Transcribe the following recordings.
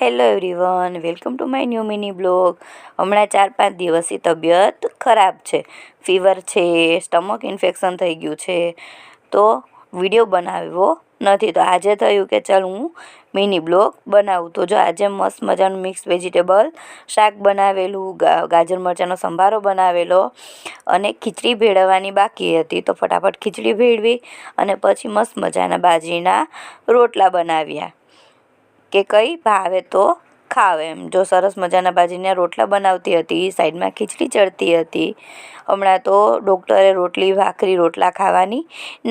Hello everyone, welcome to my new mini blog. હમણાં 4-5 દિવસથી તબિયત ખરાબ છે, ફીવર છે, સ્ટમક ઇન્ફેક્શન થઈ ગયું છે, તો વિડીયો બનાવ્યો નથી. તો આજે થયું કે ચાલ હું મિની બ્લોગ બનાવું. તો જો આજે મસ્ત મજાનું મિક્સ વેજીટેબલ શાક બનાવેલું, ગાજર મરચાંનો સંભારો બનાવેલો અને ખીચડી ભેળવવાની બાકી હતી. તો ફટાફટ ખીચડી ભેળવી અને પછી મસ્ત મજાના બાજરીના રોટલા બનાવ્યા કે કંઈ ભાવે તો ખાવ એમ. જો સરસ મજાના બાજરીના રોટલા બનાવતી હતી, સાઈડમાં ખીચડી ચડતી હતી. હમણાં તો ડૉક્ટરે રોટલી ભાખરી રોટલા ખાવાની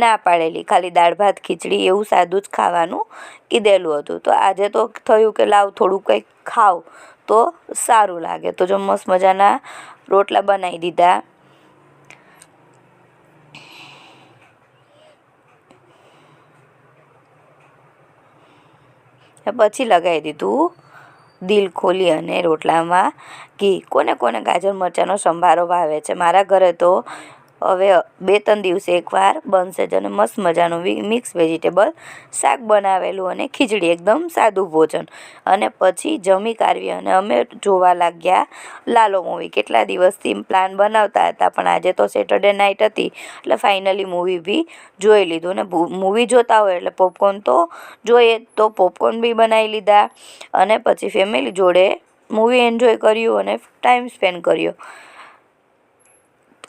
ના પાડેલી, ખાલી દાળ ભાત ખીચડી એવું સાદું જ ખાવાનું કીધેલું હતું. તો આજે તો થયું કે લાવ થોડું કંઈક ખાવ તો સારું લાગે. તો જો મસ્ત મજાના રોટલા બનાવી દીધા. પછી લગાવી દીધું દિલ ખોલી અને રોટલામાં ઘી. કોને કોને ગાજર મરચાંનો સંભારો ભાવે છે? મારા ઘરે તો હવે 2-3 દિવસે એકવાર બનશે જ. અને મસ્ત મજાનું મિક્સ વેજીટેબલ શાક બનાવેલું અને ખીચડી, એકદમ સાદું ભોજન. અને પછી જમી કાઢવી અને અમે જોવા લાગ્યા લાલો મૂવી. કેટલા દિવસથી પ્લાન બનાવતા હતા, પણ આજે તો સેટરડે નાઇટ હતી એટલે ફાઇનલી મૂવી બી જોઈ લીધું. અને મૂવી જોતા હોય એટલે પોપકોર્ન તો જોઈએ, તો પોપકોર્ન બી બનાવી લીધા અને પછી ફેમિલી જોડે મૂવી એન્જોય કર્યું અને ટાઈમ સ્પેન્ડ કર્યો.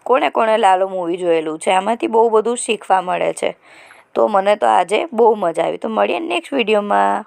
કોણે કોણે લાલો મૂવી જોયેલું છે? આમાંથી બહુ બધું શીખવા મળે છે. તો મને તો આજે બહુ મજા આવી. તો મળીએ નેક્સ્ટ વિડીયોમાં.